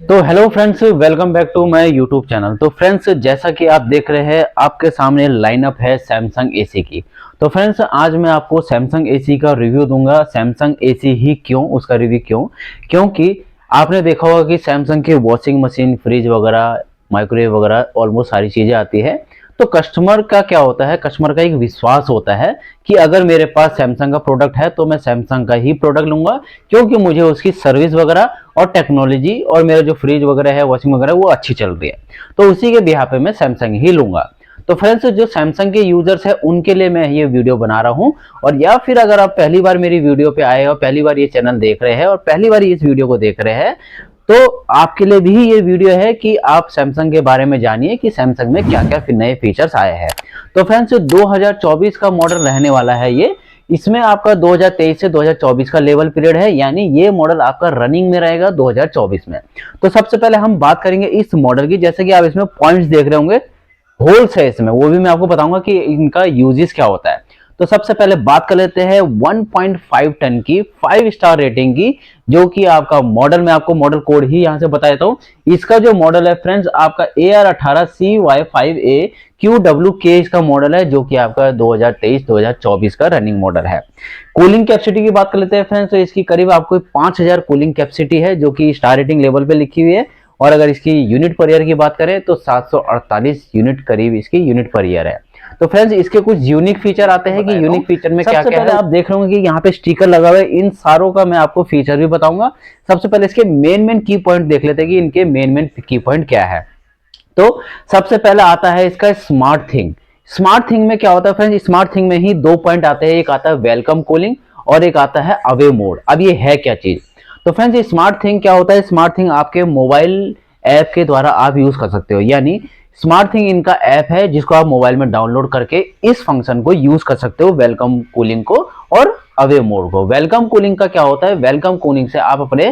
तो hello friends, welcome back to my YouTube channel. तो friends, जैसा कि आप देख रहे हैं आपके सामने लाइनअप है सैमसंग एसी की। तो फ्रेंड्स, आज मैं आपको सैमसंग एसी का रिव्यू दूंगा। सैमसंग एसी ही क्यों, उसका रिव्यू क्यों, क्योंकि आपने देखा होगा कि सैमसंग की वॉशिंग मशीन, फ्रिज वगैरह, माइक्रोवेव वगैरह ऑलमोस्ट सारी चीज़ें आती है। तो कस्टमर का क्या होता है, कस्टमर का एक विश्वास होता है कि अगर मेरे पास सैमसंग का प्रोडक्ट है तो मैं सैमसंग का ही प्रोडक्ट लूंगा, क्योंकि मुझे उसकी सर्विस वगैरह और टेक्नोलॉजी और मेरा जो फ्रिज वगैरह है, वॉशिंग वगैरह, वो अच्छी चल रही है। तो उसी के बिहाफ पे मैं सैमसंग ही लूंगा। तो फ्रेंड्स, जो सैमसंग के यूजर्स है उनके लिए मैं ये वीडियो बना रहा हूँ। और या फिर अगर आप पहली बार मेरी वीडियो पे आए और पहली बार ये चैनल देख रहे हैं और पहली बार इस वीडियो को देख रहे हैं, तो आपके लिए भी ये वीडियो है कि आप सैमसंग के बारे में जानिए कि सैमसंग में क्या क्या नए फीचर्स आए हैं। तो फ्रेंड्स, 2024 का मॉडल रहने वाला है ये। इसमें आपका 2023 से 2024 का लेवल पीरियड है, यानी ये मॉडल आपका रनिंग में रहेगा 2024 में। तो सबसे पहले हम बात करेंगे इस मॉडल की। जैसे कि आप इसमें पॉइंट्स देख रहे होंगे, होल्स है इसमें, वो भी मैं आपको बताऊंगा कि इनका यूजेस क्या होता है। तो सबसे पहले बात कर लेते हैं 1.5 टन की 5 स्टार रेटिंग की, जो कि आपका मॉडल, मैं आपको मॉडल कोड ही यहां से बता देता हूं। इसका जो मॉडल है फ्रेंड्स, आपका AR18CY5A QWK इसका मॉडल है, जो कि आपका 2023-2024 का रनिंग मॉडल है। कूलिंग कैपेसिटी की बात कर लेते हैं फ्रेंड्स, तो इसकी करीब आपको 5000 कूलिंग कैपेसिटी है, जो कि स्टार रेटिंग लेवल पे लिखी हुई है। और अगर इसकी यूनिट पर ईयर की बात करें तो 748 यूनिट करीब इसकी यूनिट पर ईयर है। तो फ्रेंड्स, इसके कुछ यूनिक फीचर आते हैं कि यूनिक फीचर में क्या क्या है। आप देख रहे होंगे कि यहाँ पे स्टिकर लगा हुआ है, इन सारों का मैं आपको फीचर भी बताऊंगा। सबसे पहले इसके मेन की पॉइंट देख लेते हैं कि इनके मेन की पॉइंट क्या है। तो सबसे पहले आता है इसका स्मार्ट थिंग। स्मार्ट थिंग में क्या होता है फ्रेंड्स, स्मार्ट थिंग में ही दो पॉइंट आते हैं, एक आता है वेलकम कूलिंग और एक आता है अवे मोड। अब ये है क्या चीज? तो फ्रेंड्स, ये स्मार्ट थिंग क्या होता है? स्मार्ट थिंग आपके मोबाइल ऐप के द्वारा आप यूज कर सकते हो। यानी स्मार्ट थिंग इनका ऐप है जिसको आप मोबाइल में डाउनलोड करके इस फंक्शन को यूज कर सकते हो, वेलकम कूलिंग को और अवे मोड को। वेलकम कूलिंग का क्या होता है? वेलकम कूलिंग से आप अपने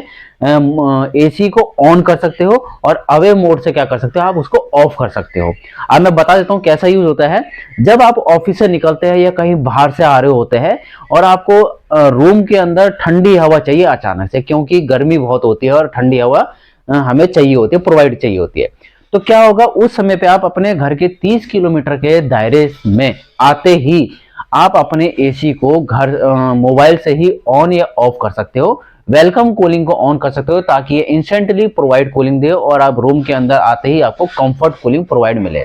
एसी को ऑन कर सकते हो और अवे मोड से क्या कर सकते हो, आप उसको ऑफ कर सकते हो। अब मैं बता देता हूँ कैसा यूज होता है। जब आप ऑफिस से निकलते हैं या कहीं बाहर से आ रहे होते हैं और आपको रूम के अंदर ठंडी हवा चाहिए अचानक से, क्योंकि गर्मी बहुत होती है और ठंडी हवा हमें चाहिए होती है, प्रोवाइड चाहिए होती है। तो क्या होगा, उस समय पे आप अपने घर के 30 किलोमीटर के दायरे में आते ही आप अपने एसी को घर मोबाइल से ही ऑन या ऑफ कर सकते हो। वेलकम कूलिंग को ऑन कर सकते हो ताकि ये इंस्टेंटली प्रोवाइड कूलिंग दे और आप रूम के अंदर आते ही आपको कंफर्ट कूलिंग प्रोवाइड मिले।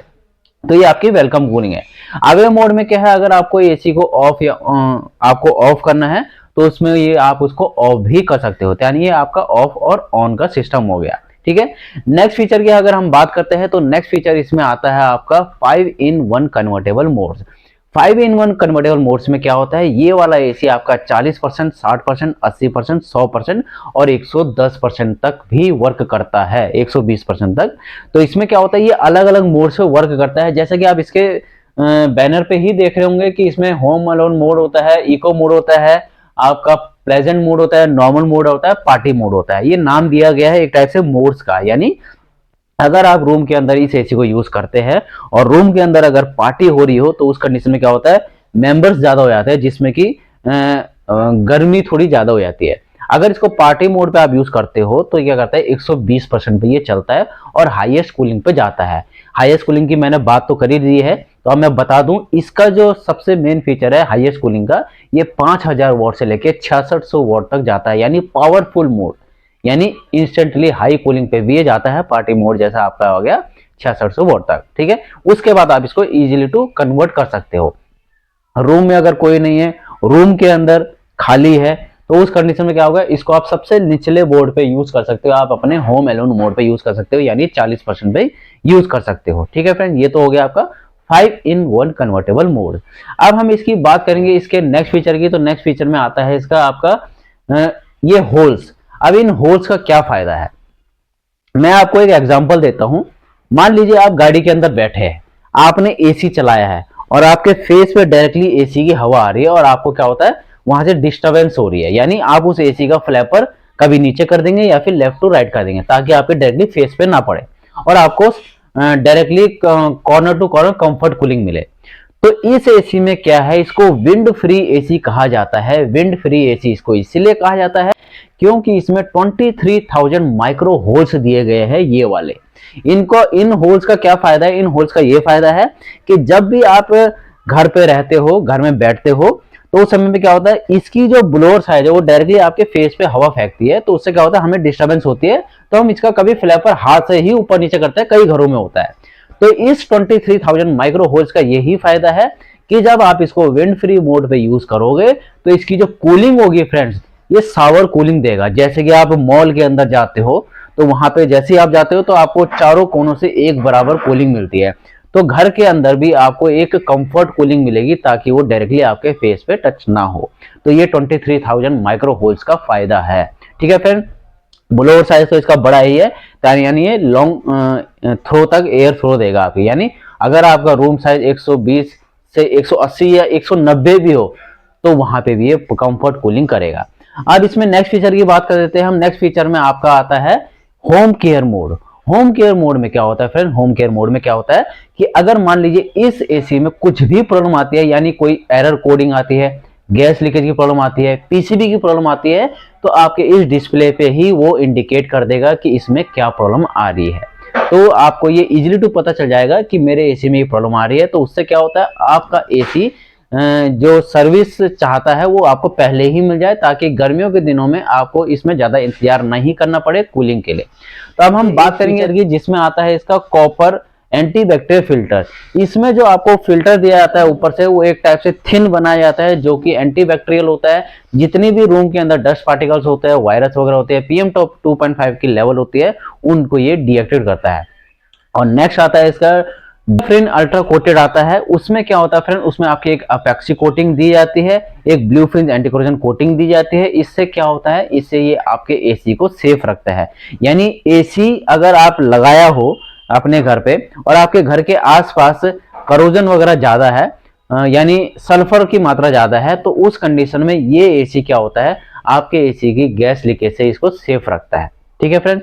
तो ये आपकी वेलकम कूलिंग है। अवे मोड में क्या है, अगर आपको एसी को ऑफ या आपको ऑफ करना है तो उसमें ये आप उसको ऑफ भी कर सकते हो। यानी ये आपका ऑफ और ऑन का सिस्टम हो गया। ठीक है। नेक्स्ट फीचर की अगर हम बात करते हैं तो नेक्स्ट फीचर इसमें आता है आपका 5-in-1 convertible modes. 5-in-1 convertible modes में क्या होता है, ये वाला एसी आपका 40%, 60%, 80%, 100% और 110% तक भी वर्क करता है, 120% तक। तो इसमें क्या होता है, ये अलग अलग मोड से वर्क करता है। जैसे कि आप इसके बैनर पे ही देख रहे होंगे कि इसमें होम अलोन मोड होता है, इको मोड होता है, आपका प्लेजेंट मोड होता है, नॉर्मल मोड होता है, पार्टी मोड होता है। ये नाम दिया गया है एक टाइप से मोड्स का। यानी अगर आप रूम के अंदर इस एसी को यूज करते हैं और रूम के अंदर अगर पार्टी हो रही हो तो उस कंडीशन में क्या होता है, मेंबर्स ज्यादा हो जाते हैं, जिसमें कि गर्मी थोड़ी ज्यादा हो जाती है। अगर इसको पार्टी मोड पे आप यूज करते हो तो क्या करता है, 120% पे ये चलता है और हाईएस्ट कूलिंग पे जाता है। हाईएस्ट कूलिंग की मैंने बात तो कर ही दी है, तो अब मैं बता दूं इसका जो सबसे मेन फीचर है हाईएस्ट कूलिंग का, ये 5000 वॉट से लेके 6600 वॉट तक जाता है। यानी पावरफुल मोड, यानी इंस्टेंटली हाई कूलिंग पे भी ये जाता है, पार्टी मोड जैसा आपका हो गया 6600 वॉट तक। ठीक है। उसके बाद आप इसको इजीली टू कन्वर्ट कर सकते हो। रूम में अगर कोई नहीं है, रूम के अंदर खाली है, तो उस कंडीशन में क्या होगा, इसको आप सबसे निचले बोर्ड पे यूज कर सकते हो, आप अपने होम एलोन मोड पे यूज कर सकते हो, यानी 40% पे यूज कर सकते हो। ठीक है फ्रेंड, ये तो हो गया आपका 5-in-1 कन्वर्टेबल मोड। अब हम इसकी बात करेंगे इसके नेक्स्ट फीचर की। तो नेक्स्ट फीचर में आता है इसका आपका ये होल्स। अब इन होल्स का क्या फायदा है, मैं आपको एक एग्जांपल देता हूं। मान लीजिए आप गाड़ी के अंदर बैठे हैं, आपने एसी चलाया है और आपके फेस पे डायरेक्टली एसी की हवा आ रही है और आपको क्या होता है, वहां से डिस्टरबेंस हो रही है। यानी आप उस एसी का फ्लैपर कभी नीचे कर देंगे या फिर लेफ्ट टू राइट कर देंगे ताकि आपके डायरेक्टली फेस पे ना पड़े और आपको directly corner to corner comfort cooling मिले। तो इस एसी में क्या है, इसको विंड फ्री एसी कहा जाता है। विंड फ्री एसी इसको इसीलिए कहा जाता है क्योंकि इसमें 23,000 माइक्रो होल्स दिए गए हैं ये वाले। इन होल्स का क्या फायदा है? इन होल्स का ये फायदा है कि जब भी आप घर पे रहते हो, घर में बैठते हो, तो उस समय में क्या होता है, इसकी जो ब्लोअर साइज है वो डायरेक्टली आपके फेस पे हवा फेंकती है, तो उससे क्या होता है, हमें डिस्टर्बेंस होती है, तो हम इसका कभी फ्लैपर हाथ से ही ऊपर नीचे करते हैं, कई घरों में होता है। तो इस 23,000 माइक्रो होल्स का यही फायदा है कि जब आप इसको विंड फ्री मोड पे यूज करोगे तो इसकी जो कूलिंग होगी फ्रेंड्स, ये सावर कूलिंग देगा। जैसे कि आप मॉल के अंदर जाते हो तो वहां पे जैसे ही आप जाते हो तो आपको चारों कोनों से एक बराबर कूलिंग मिलती है, तो घर के अंदर भी आपको एक कंफर्ट कूलिंग मिलेगी ताकि वो डायरेक्टली आपके फेस पे टच ना हो। तो ये 23,000 माइक्रो होल्स का फायदा है। ठीक है फ्रेंड, ब्लोअर साइज तो इसका बड़ा ही है, यानी ये लॉन्ग थ्रो तक एयर थ्रो देगा आपको। यानी अगर आपका रूम साइज 120 से 180 या 190 भी हो तो वहां पे भी ये कंफर्ट कूलिंग करेगा। अब इसमें नेक्स्ट फीचर की बात कर देते हैं हम। नेक्स्ट फीचर में आपका आता है home care mode. Home care mode में क्या होता है फ्रेंड? होम केयर मोड में क्या होता है कि अगर मान लीजिए इस एसी में कुछ भी प्रॉब्लम आती है, यानी कोई एरर कोडिंग आती है, गैस लीकेज की प्रॉब्लम आती है, पीसीबी की प्रॉब्लम आती है, तो आपके इस डिस्प्ले पे ही वो इंडिकेट कर देगा कि इसमें क्या प्रॉब्लम आ रही है। तो आपको ये इजीली टू पता चल जाएगा कि मेरे एसी में ये प्रॉब्लम आ रही है। तो उससे क्या होता है, आपका एसी जो सर्विस चाहता है वो आपको पहले ही मिल जाए, ताकि गर्मियों के दिनों में आपको इसमें ज्यादा इंतजार नहीं करना पड़े कूलिंग के लिए। तो अब हम बात करेंगे कि जिसमें आता है इसका कॉपर एंटीबैक्टीरियल फिल्टर। इसमें जो आपको फिल्टर दिया जाता है ऊपर से, वो एक टाइप से थिन बनाया जाता है जो कि एंटीबैक्टीरियल होता है। जितनी भी रूम के अंदर डस्ट पार्टिकल्स होते हैं, वायरस वगैरह होते हैं, PM 2.5 की लेवल होती है, उनको ये डीएक्टिवेट करता है। और नेक्स्ट आता है इसका फ्रेंड अल्ट्रा कोटेड आता है। उसमें क्या होता है फ्रेंड, उसमें आपकी एक अपेक्सी कोटिंग दी जाती है, एक blue finch anti corrosion coating दी जाती है। इससे क्या होता है, इससे ये आपके एसी को सेफ रखता है। यानी एसी अगर आप लगाया हो अपने घर पे और आपके घर के आसपास करोजन वगैरह ज्यादा है, यानी सल्फर की मात्रा ज्यादा है, तो उस कंडीशन में ये एसी क्या होता है, आपके एसी की गैस लीकेज से इसको सेफ रखता है। ठीक है फ्रेंड,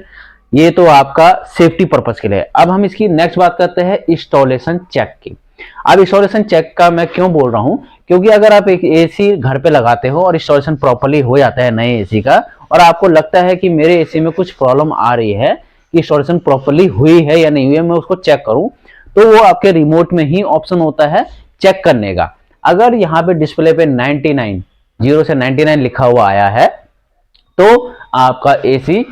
ये तो आपका सेफ्टी पर्पस के लिए। अब हम इसकी नेक्स्ट बात करते हैं इंस्टॉलेशन चेक की। अब इंस्टॉलेशन चेक का मैं क्यों बोल रहा हूं, क्योंकि अगर आप एक एसी घर पे लगाते हो और इंस्टॉलेशन प्रॉपर्ली हो जाता है नए एसी का, और आपको लगता है कि मेरे एसी में कुछ प्रॉब्लम आ रही है, कि इंस्टॉलेशन प्रॉपर्ली हुई है या नहीं हुई है, मैं उसको चेक करूं, तो वो आपके रिमोट में ही ऑप्शन होता है चेक करने का। अगर यहाँ पे डिस्प्ले पे 99 0 से 99 लिखा हुआ आया है तो आपका एसी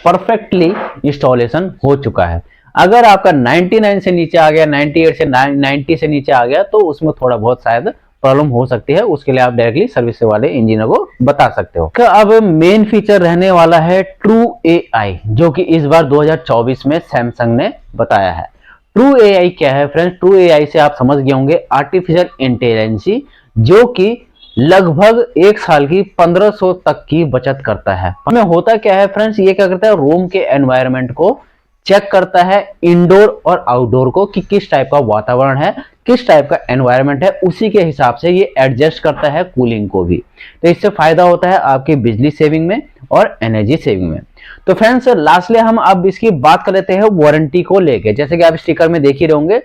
परफेक्टली इंस्टॉलेशन हो चुका है। अगर आपका 99 से नीचे आ गया, 98 से 90 से नीचे आ गया, तो उसमें थोड़ा बहुत शायद प्रॉब्लम हो सकती है। उसके लिए आप डायरेक्टली सर्विस वाले इंजीनियर को बता सकते हो। अब मेन फीचर रहने वाला है ट्रू AI, जो कि इस बार 2024 में सैमसंग ने बताया है। ट्रू AI क्या है फ्रेंड्स? ट्रू AI से आप समझ गए होंगे, आर्टिफिशियल इंटेलिजेंस, जो कि लगभग एक साल की 1500 तक की बचत करता है। हमें होता क्या है फ्रेंड्स, ये क्या करता है, रूम के एनवायरनमेंट को चेक करता है, इंडोर और आउटडोर को, कि किस टाइप का वातावरण है, किस टाइप का एनवायरनमेंट है, उसी के हिसाब से ये एडजस्ट करता है कूलिंग को भी। तो इससे फायदा होता है आपकी बिजली सेविंग में और एनर्जी सेविंग में। तो फ्रेंड्स लास्टली हम अब इसकी बात कर लेते हैं वारंटी को लेके। जैसे कि आप स्टिकर में देख ही रहे होंगे,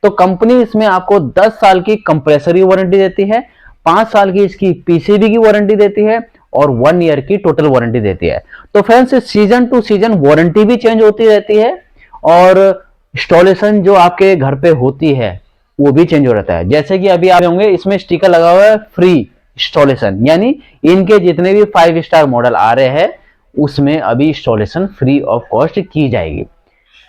तो कंपनी इसमें आपको 10 साल की कंप्रेसर की वारंटी देती है, 5 साल की इसकी पीसीबी की वारंटी देती है और 1 ईयर की टोटल वारंटी देती है। तो friends season two season warranty भी चेंज होती रहती है और इंस्टॉलेशन जो आपके घर पे होती है वो भी चेंज हो रहता है। जैसे कि अभी आप होंगे इसमें स्टिकर लगा हुआ है फ्री इंस्टॉलेशन, यानी इनके जितने भी 5 स्टार मॉडल आ रहे हैं उसमें अभी इंस्टॉलेशन फ्री ऑफ कॉस्ट की जाएगी।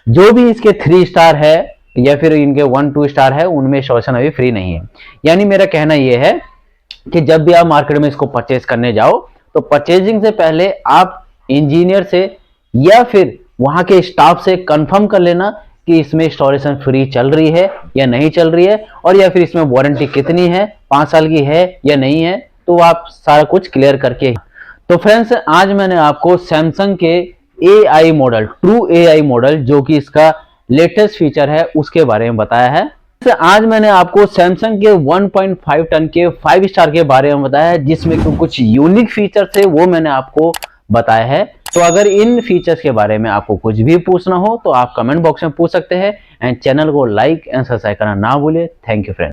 जो भी इसके 3 स्टार है या फिर इनके 1-2 स्टार है उनमें इंस्टॉलेशन अभी फ्री नहीं है। यानी मेरा कहना यह है कि जब भी आप मार्केट में इसको परचेज करने जाओ तो परचेजिंग से पहले आप इंजीनियर से या फिर वहां के स्टाफ से कंफर्म कर लेना कि इसमें इंस्टॉलेशन फ्री चल रही है या नहीं चल रही है, और या फिर इसमें वारंटी कितनी है, 5 साल की है या नहीं है, तो आप सारा कुछ क्लियर करके। तो फ्रेंड्स आज मैंने आपको सैमसंग के AI model, true AI model, जो कि इसका लेटेस्ट फीचर है, उसके बारे में बताया है। आज मैंने आपको सैमसंग के 1.5 टन के 5 स्टार के बारे में बताया है, जिसमें कुछ यूनिक फीचर्स है वो मैंने आपको बताया है। तो अगर इन फीचर्स के बारे में आपको कुछ भी पूछना हो तो आप कमेंट बॉक्स में पूछ सकते हैं, एंड चैनल को लाइक एंड सब्सक्राइब करना ना भूलिए। Thank you friend.